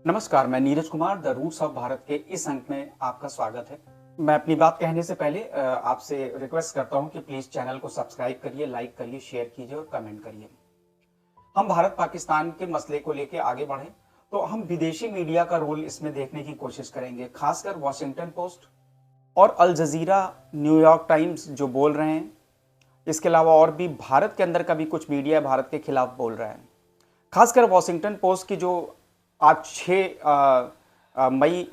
नमस्कार, मैं Neeraj Kumar the roots of Bharat के इस अंक में आपका स्वागत है। मैं अपनी बात कहने से पहले आपसे रिक्वेस्ट करता हूं कि प्लीज चैनल को सब्सक्राइब करिए, लाइक करिए, शेयर कीजिए और कमेंट करिए। हम भारत पाकिस्तान के मसले को लेकर आगे बढ़े तो हम विदेशी मीडिया का रोल इसमें देखने की कोशिश करेंगे, खासकर वॉशिंगटन पोस्ट और अल जजीरा, न्यूयॉर्क टाइम्स जो बोल रहे हैं। इसके अलावा और भी भारत के अंदर का भी कुछ मीडिया भारत के खिलाफ बोल रहा है। खासकर वॉशिंगटन पोस्ट की जो आज 6 मई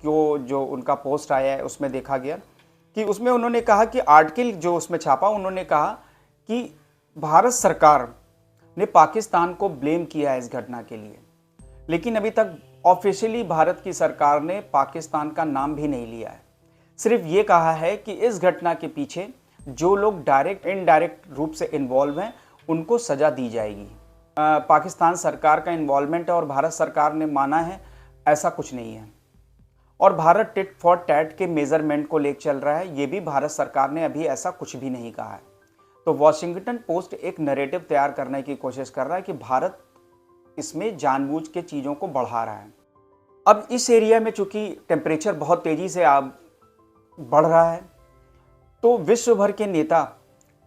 को जो उनका पोस्ट आया है उसमें देखा गया कि उसमें उन्होंने कहा कि आर्टिकल जो उसमें छापा, उन्होंने कहा कि भारत सरकार ने पाकिस्तान को ब्लेम किया है इस घटना के लिए, लेकिन अभी तक ऑफिशियली भारत की सरकार ने पाकिस्तान का नाम भी नहीं लिया है। सिर्फ ये कहा है कि इस घटना के पीछे जो लोग डायरेक्ट इनडायरेक्ट रूप से इन्वॉल्व हैं उनको सज़ा दी जाएगी। पाकिस्तान सरकार का इन्वॉल्वमेंट है और भारत सरकार ने माना है ऐसा कुछ नहीं है। और भारत टिट फॉर टैट के मेजरमेंट को लेकर चल रहा है, ये भी भारत सरकार ने अभी ऐसा कुछ भी नहीं कहा है। तो वॉशिंगटन पोस्ट एक नैरेटिव तैयार करने की कोशिश कर रहा है कि भारत इसमें जानबूझ के चीज़ों को बढ़ा रहा है। अब इस एरिया में चूंकि टेम्परेचर बहुत तेज़ी से बढ़ रहा है, तो विश्व भर के नेता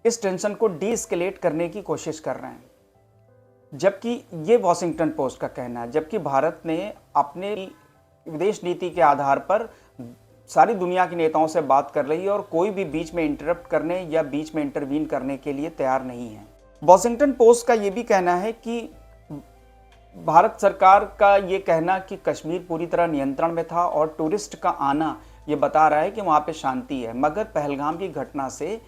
इस टेंशन को डीएस्केलेट करने की कोशिश कर रहे हैं। जबकि ये वॉशिंगटन पोस्ट का कहना है, जबकि भारत ने अपने विदेश नीति के आधार पर सारी दुनिया के नेताओं से बात कर रही है और कोई भी बीच में इंटरप्ट करने या बीच में इंटरवीन करने के लिए तैयार नहीं है। वॉशिंगटन पोस्ट का ये भी कहना है कि भारत सरकार का ये कहना कि कश्मीर पूरी तरह नियंत्रण में था और टूरिस्ट का आना ये बता रहा है कि वहाँ पे शांति है, मगर पहलगाम की घटना से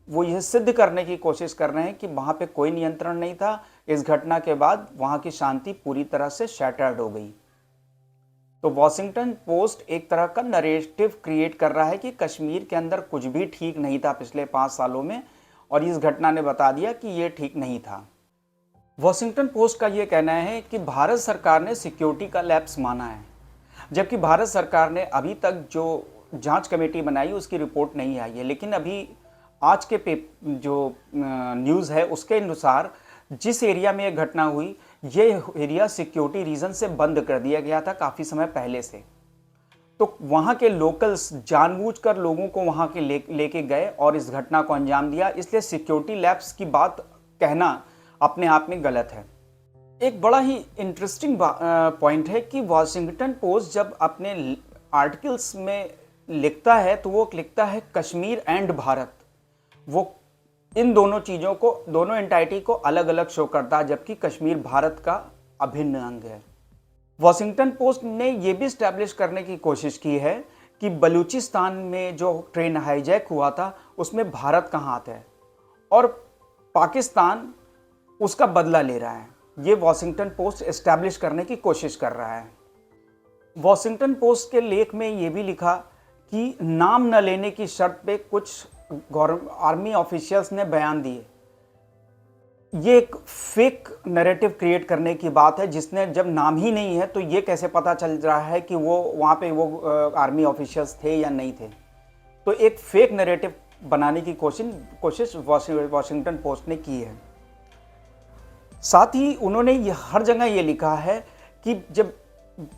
वो यह सिद्ध करने की कोशिश कर रहे हैं कि वहाँ पे कोई नियंत्रण नहीं था। इस घटना के बाद वहाँ की शांति पूरी तरह से शैटर्ड हो गई। तो वॉशिंगटन पोस्ट एक तरह का नरेटिव क्रिएट कर रहा है कि कश्मीर के अंदर कुछ भी ठीक नहीं था पिछले 5 सालों में, और इस घटना ने बता दिया कि ये ठीक नहीं था। वॉशिंगटन पोस्ट का ये कहना है कि भारत सरकार ने सिक्योरिटी का लैप्स माना है, जबकि भारत सरकार ने अभी तक जो जांच कमेटी बनाई उसकी रिपोर्ट नहीं आई है। लेकिन अभी आज के जो न्यूज़ है उसके अनुसार जिस एरिया में यह घटना हुई, ये एरिया सिक्योरिटी रीज़न से बंद कर दिया गया था काफ़ी समय पहले से। तो वहाँ के लोकल्स जानबूझकर लोगों को वहाँ के लेके गए और इस घटना को अंजाम दिया। इसलिए सिक्योरिटी लैप्स की बात कहना अपने आप में गलत है। एक बड़ा ही इंटरेस्टिंग पॉइंट है कि वॉशिंगटन पोस्ट जब अपने आर्टिकल्स में लिखता है तो वो लिखता है कश्मीर एंड भारत। वो इन दोनों चीज़ों को, दोनों एंटाइटी को अलग अलग शो करता है, जबकि कश्मीर भारत का अभिन्न अंग है। वॉशिंगटन पोस्ट ने यह भी स्टैब्लिश करने की कोशिश की है कि बलूचिस्तान में जो ट्रेन हाईजैक हुआ था उसमें भारत का हाथ है और पाकिस्तान उसका बदला ले रहा है। ये वॉशिंगटन पोस्ट एस्टैब्लिश करने की कोशिश कर रहा है। वॉशिंगटन पोस्ट के लेख में ये भी लिखा कि नाम न लेने की शर्त पे कुछ आर्मी ऑफिशियल्स ने बयान दिए। ये एक फेक नैरेटिव क्रिएट करने की बात है, जिसने जब नाम ही नहीं है तो ये कैसे पता चल रहा है कि वो वहाँ पे वो आर्मी ऑफिशियल्स थे या नहीं थे। तो एक फेक नैरेटिव बनाने की कोशिश वॉशिंगटन पोस्ट ने की है। साथ ही उन्होंने ये हर जगह ये लिखा है कि जब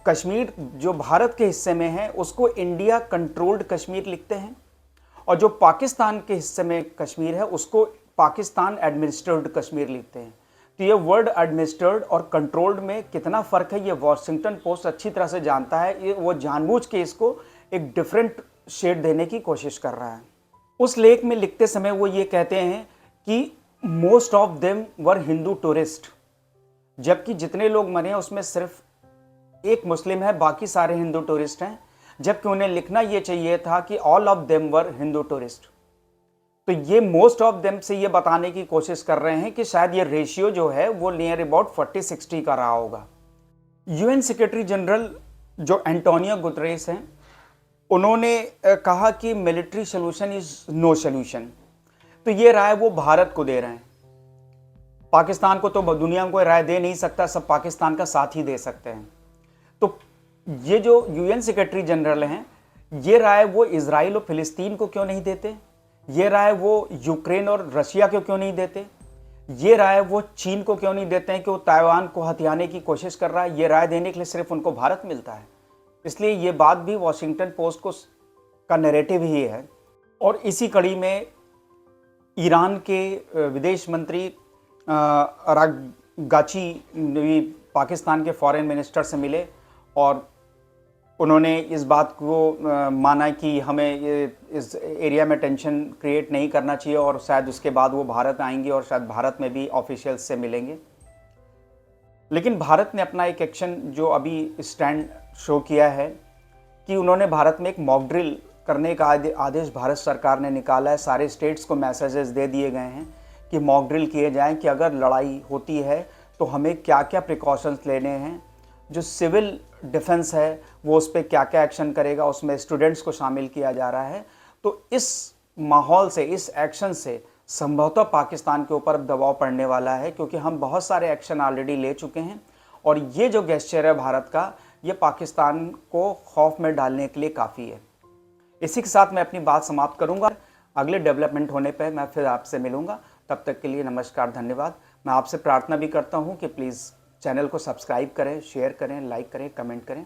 कश्मीर जो भारत के हिस्से में है उसको इंडिया कंट्रोल्ड कश्मीर लिखते हैं, और जो पाकिस्तान के हिस्से में कश्मीर है उसको पाकिस्तान एडमिनिस्ट्रेड कश्मीर लिखते हैं। तो ये वर्ड एडमिनिस्ट्रेड और कंट्रोल्ड में कितना फ़र्क है ये वॉशिंगटन पोस्ट अच्छी तरह से जानता है। ये वो जानबूझ के इसको एक डिफरेंट शेड देने की कोशिश कर रहा है। उस लेख में लिखते समय वो ये कहते हैं कि most of them were Hindu tourist, जबकि जितने लोग मरे हैं उसमें सिर्फ एक मुस्लिम है, बाकी सारे हिंदू टूरिस्ट हैं। जबकि उन्हें लिखना ये चाहिए था कि all of them were Hindu tourist. तो ये मोस्ट ऑफ देम से ये बताने की कोशिश कर रहे हैं कि शायद ये रेशियो जो है वो नियर अबाउट 40-60 का रहा होगा। यूएन सेक्रेटरी जनरल जो एंटोनियो गुतरेस हैं, उन्होंने कहा कि military solution is no solution. तो ये राय वो भारत को दे रहे हैं। पाकिस्तान को तो दुनिया को राय दे नहीं सकता, सब पाकिस्तान का साथ ही दे सकते हैं। तो ये जो यूएन सेक्रेटरी जनरल हैं, ये राय वो इजराइल और फिलिस्तीन को क्यों नहीं देते? ये राय वो यूक्रेन और रशिया को क्यों नहीं देते? ये राय वो चीन को क्यों नहीं देते हैं कि वो ताइवान को हथियाने की कोशिश कर रहा है? ये राय देने के लिए सिर्फ उनको भारत मिलता है। इसलिए ये बात भी वॉशिंगटन पोस्ट को का नैरेटिव ही है। और इसी कड़ी में ईरान के विदेश मंत्री अरागगाची भी पाकिस्तान के फॉरेन मिनिस्टर से मिले और उन्होंने इस बात को माना कि हमें इस एरिया में टेंशन क्रिएट नहीं करना चाहिए और शायद उसके बाद वो भारत आएंगे और शायद भारत में भी ऑफिशियल्स से मिलेंगे। लेकिन भारत ने अपना एक एक्शन जो अभी स्टैंड शो किया है कि उन्होंने भारत में एक मॉक ड्रिल करने का आदेश भारत सरकार ने निकाला है। सारे स्टेट्स को मैसेजेस दे दिए गए हैं कि मॉक ड्रिल किए जाएं कि अगर लड़ाई होती है तो हमें क्या क्या प्रिकॉशंस लेने हैं। जो सिविल डिफेंस है वो उस पर क्या क्या एक्शन करेगा, उसमें स्टूडेंट्स को शामिल किया जा रहा है। तो इस माहौल से, इस एक्शन से संभवतः पाकिस्तान के ऊपर दबाव पड़ने वाला है, क्योंकि हम बहुत सारे एक्शन ऑलरेडी ले चुके हैं और ये जो गेस्चर है भारत का, ये पाकिस्तान को खौफ में डालने के लिए काफ़ी है। इसी के साथ मैं अपनी बात समाप्त करूंगा। अगले डेवलपमेंट होने पर मैं फिर आपसे मिलूंगा। तब तक के लिए नमस्कार, धन्यवाद। मैं आपसे प्रार्थना भी करता हूं कि प्लीज़ चैनल को सब्सक्राइब करें, शेयर करें, लाइक करें, कमेंट करें।